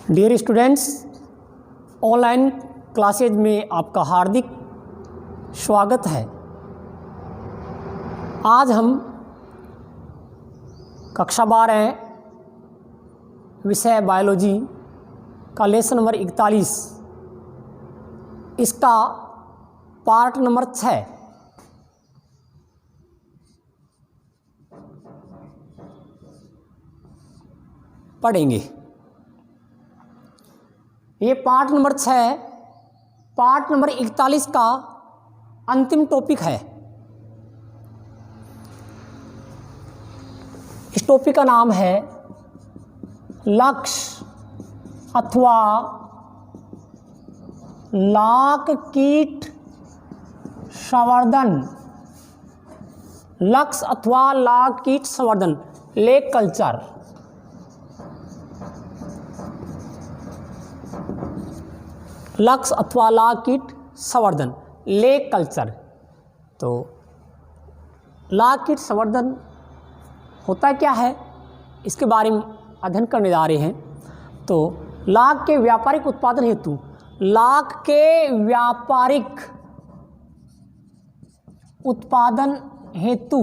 Dear students, online classes में आपका हार्दिक स्वागत है। आज हम कक्षा 12 विषय बायोलॉजी का लेसन नंबर 41 इसका पार्ट नंबर 6 पढ़ेंगे। ये पार्ट नंबर 6 पार्ट नंबर 41 का अंतिम टॉपिक है। इस टॉपिक का नाम है लक्ष्य अथवा लाख कीट संवर्धन। लक्ष्य अथवा लाख कीट संवर्धन, लेक कल्चर। लक्ष्य अथवा लाख कीट संवर्धन, लेक कल्चर। तो लाख कीट संवर्धन होता क्या है, इसके बारे में अध्ययन करने जा रहे हैं। तो लाख के व्यापारिक उत्पादन हेतु, लाख के व्यापारिक उत्पादन हेतु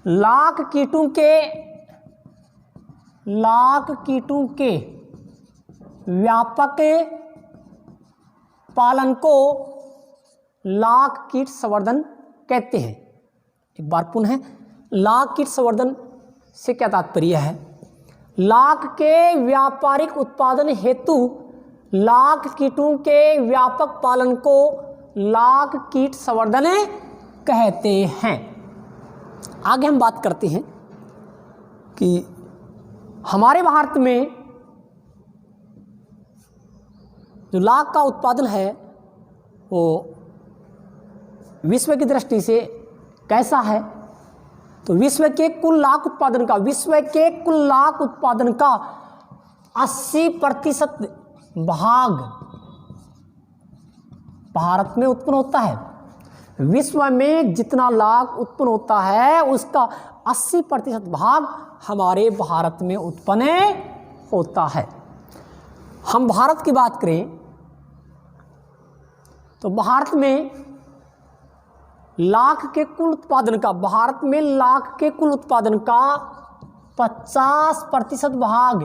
लाख कीटों के व्यापक पालन को लाख कीट संवर्धन कहते हैं। एक बार पुनः, लाख कीट संवर्धन से क्या तात्पर्य है? लाख के व्यापारिक उत्पादन हेतु लाख कीटों के व्यापक पालन को लाख कीट संवर्धन कहते हैं। आगे हम बात करते हैं कि हमारे भारत में जो लाख का उत्पादन है वो विश्व की दृष्टि से कैसा है? तो विश्व के कुल लाख उत्पादन का 80% भाग भारत में उत्पन्न होता है। विश्व में जितना लाख उत्पन्न होता है उसका 80% भाग हमारे भारत में उत्पन्न होता है। हम भारत की बात करें तो भारत में लाख के कुल उत्पादन का 50% भाग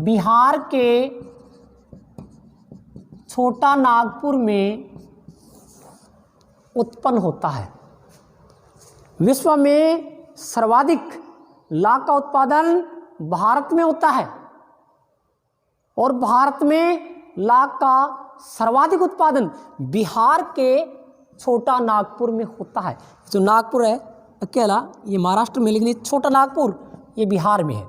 बिहार के छोटा नागपुर में उत्पन्न होता है। विश्व में सर्वाधिक लाख का उत्पादन भारत में होता है और भारत में लाख का सर्वाधिक उत्पादन बिहार के छोटा नागपुर में होता है। जो नागपुर है अकेला, ये महाराष्ट्र में, लेकिन ये छोटा नागपुर ये बिहार में है।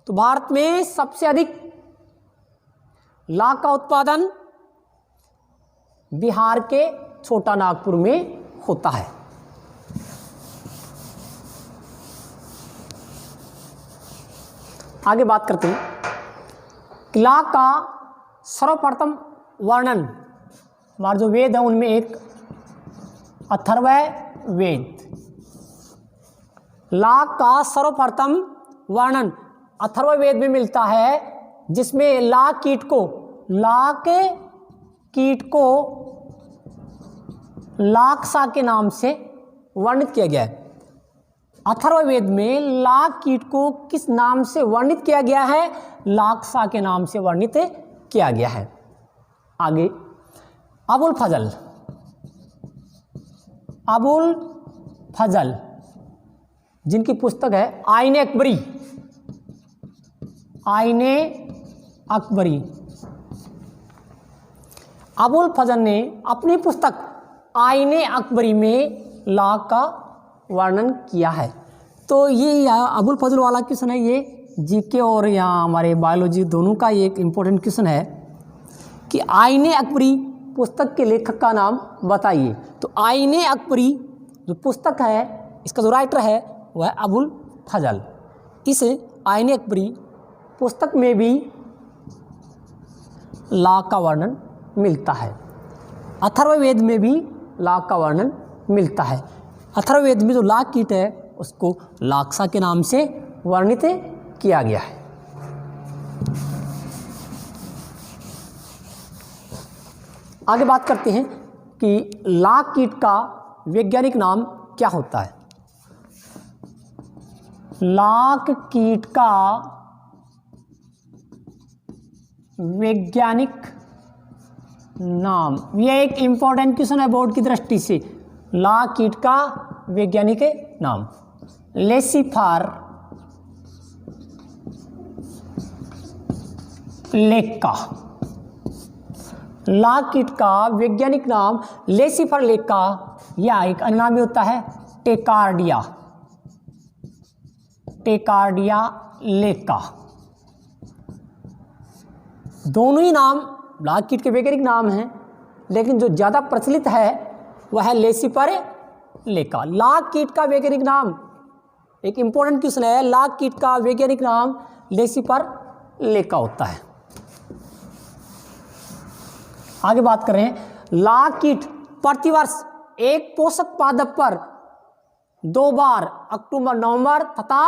तो भारत में सबसे अधिक लाख का उत्पादन बिहार के छोटा नागपुर में होता है। आगे बात करते हैं। लाख का सर्वप्रथम वर्णन, हमारे जो वेद है उनमें एक अथर्ववेद। लाख का सर्वप्रथम वर्णन अथर्ववेद में मिलता है, जिसमें लाख कीट को लाक्सा के नाम से वर्णित किया गया है। अथर्ववेद में लाख कीट को किस नाम से वर्णित किया गया है? लाक्सा के नाम से वर्णित किया गया है। आगे अबुल फजल जिनकी पुस्तक है आईने अकबरी। अबुल फजल ने अपनी पुस्तक आईने अकबरी में लाख का वर्णन किया है। तो ये अबुल फजल वाला क्वेश्चन है, ये जीके और यहाँ हमारे बायोलॉजी दोनों का ये एक इम्पोर्टेंट क्वेश्चन है कि आईने अकबरी पुस्तक के लेखक का नाम बताइए। तो आईने अकबरी जो पुस्तक है, इसका जो राइटर है वह है अबुल फजल। इस आईने अकबरी पुस्तक में भी लाख का वर्णन मिलता है। अथर्ववेद में भी लाख का वर्णन मिलता है। अथर्ववेद में जो लाख कीट है उसको लाक्सा के नाम से वर्णित किया गया है। आगे बात करते हैं कि लाख कीट का वैज्ञानिक नाम क्या होता है। लाख कीट का वैज्ञानिक नाम, यह एक इंपॉर्टेंट क्वेश्चन है बोर्ड की दृष्टि से। लाख कीट का वैज्ञानिक नाम लेसिफर लेक्का। लाख कीट का वैज्ञानिक नाम लेसिफर लेक्का, या एक अन्य नाम भी होता है टेकार्डिया, टेकार्डिया लेक्का। दोनों ही नाम लाख कीट के वैज्ञानिक नाम हैं, लेकिन जो ज़्यादा प्रचलित है वह है लेसिफर लेक्का। लाख कीट का वैज्ञानिक नाम, एक इंपॉर्टेंट क्वेश्चन है, लाख कीट का वैज्ञानिक नाम लेसिफर लेक्का होता है। आगे बात कर रहे हैं, लाख कीट प्रतिवर्ष एक पोषक पादप पर 2 बार अक्टूबर नवंबर तथा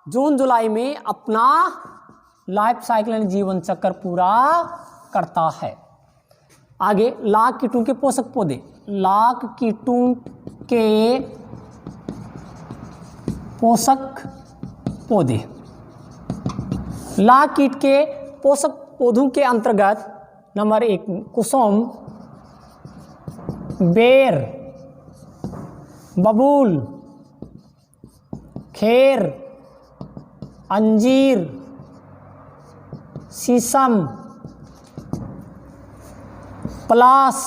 जून जुलाई में अपना लाइफ साइकिल यानी जीवन चक्र पूरा करता है। आगे लाख कीटों के पोषक पौधे, लाख कीटों के पोषक पौधे। लाख कीट के पोषक पौधों के अंतर्गत नंबर 1 कुसुम, बेर, बबूल, खेर, अंजीर, शीशम, पलास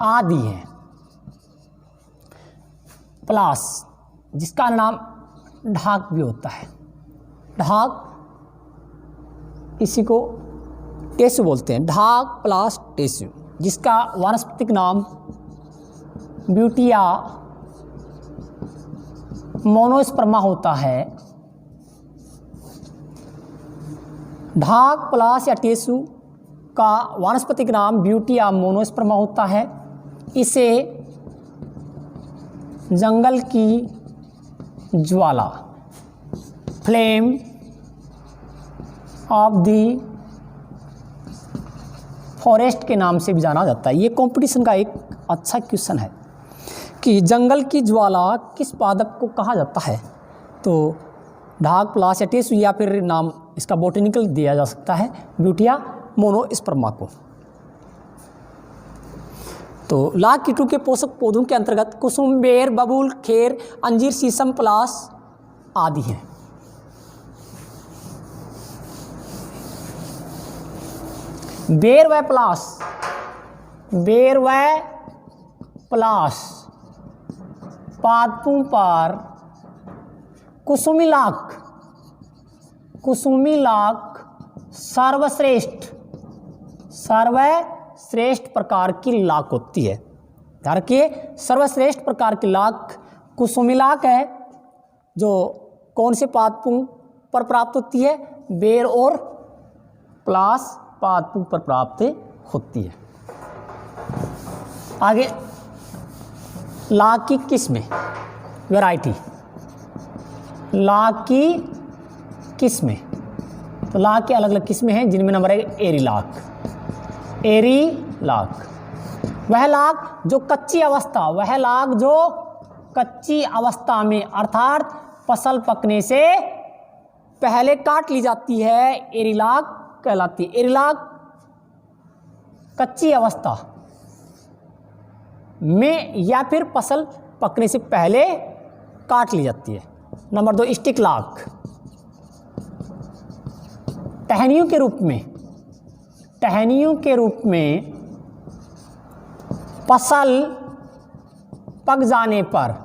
आदि है। पलास जिसका नाम ढाक भी होता है, ढाक इसी को टेसु बोलते हैं, ढाक प्लास टेसु, जिसका वानस्पतिक नाम ब्यूटिया मोनोस्पर्मा होता है। ढाक प्लास या टेसु का वानस्पतिक नाम ब्यूटिया मोनोस्पर्मा होता है। इसे जंगल की ज्वाला, फ्लेम ऑफ द फॉरेस्ट के नाम से भी जाना जाता है। ये कंपटीशन का एक अच्छा क्वेश्चन है कि जंगल की ज्वाला किस पादप को कहा जाता है। तो ढाक प्लास या टेसु, या फिर नाम इसका बोटेनिकल दिया जा सकता है ब्यूटिया मोनोस्पर्मा को। तो लाख कीटों के पोषक पौधों के अंतर्गत कुसुम, बेर, बबूल, खेर, अंजीर, शीशम, पलास आदि हैं। बेर व पलास, बेर व पलास पादपों पर कुसुमी लाख, कुसुमी लाख सर्वश्रेष्ठ, सर्वश्रेष्ठ प्रकार की लाख होती है। ध्यान रखिए, सर्वश्रेष्ठ प्रकार की लाख कुसुमी लाख है, जो कौन से पादपों पर प्राप्त होती है, बेर और पलास पादपों पर प्राप्त होती है। आगे लाख की किस्में, वैरायटी, लाख की किस्में। तो लाख की अलग अलग किस्में हैं, जिनमें नंबर 1 एरी लाख, एरी लाख वह लाख जो कच्ची अवस्था, वह लाख जो कच्ची अवस्था में अर्थात फसल पकने से पहले काट ली जाती है, एरी लाख कहलाती है। एरी लाख कच्ची अवस्था में या फिर फसल पकने से पहले काट ली जाती है। नंबर 2 स्टिक लाख, टहनियों के रूप में, टहनियों के रूप में फसल पक जाने पर,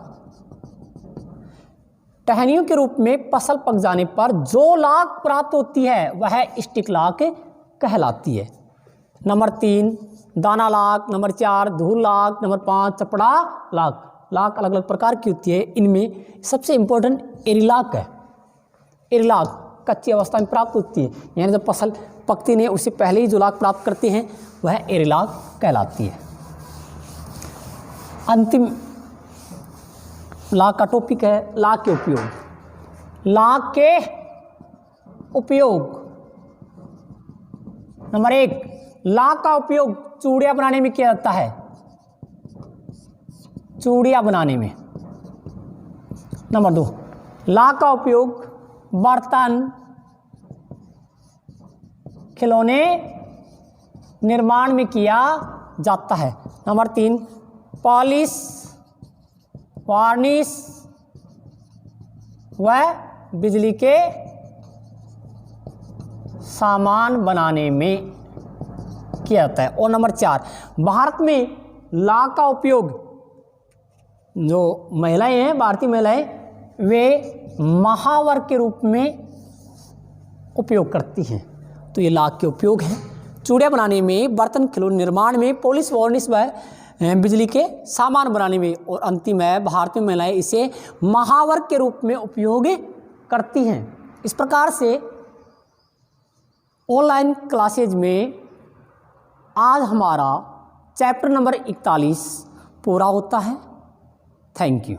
टहनियों के रूप में फसल पक जाने पर जो लाख प्राप्त होती है वह स्टिक लाख कहलाती है। नंबर 3 दाना लाख, नंबर 4 धूल लाख, नंबर 5 चपड़ा लाख। लाख अलग अलग प्रकार की होती है, इनमें सबसे इम्पोर्टेंट एरी लाख है। एरी लाख कच्ची अवस्था में प्राप्त होती है, यानी जब फसल पकती नहीं उससे पहले ही जो लाख प्राप्त करते हैं वह एरी लाख कहलाती है। अंतिम लाख का टॉपिक है लाख के उपयोग। लाख के उपयोग। नंबर 1, लाख का उपयोग चूड़ियाँ बनाने में किया जाता है, चूड़ियाँ बनाने में। नंबर 2, लाख का उपयोग बर्तन, खिलौने निर्माण में किया जाता है। नंबर 3, पॉलिश, वार्निश व बिजली के सामान बनाने में किया जाता है। और नंबर 4, भारत में लाख का उपयोग, जो महिलाएं हैं, भारतीय महिलाएं, वे महावर के रूप में उपयोग करती हैं। तो ये लाख के उपयोग हैं चूड़ियाँ बनाने में, बर्तन खिलौने निर्माण में, पॉलिश वार्निश व बिजली के सामान बनाने में। और अंतिम है, भारतीय महिलाएं इसे महावर के रूप में उपयोग करती हैं। इस प्रकार से ऑनलाइन क्लासेज में आज हमारा चैप्टर नंबर 41 पूरा होता है। Thank you.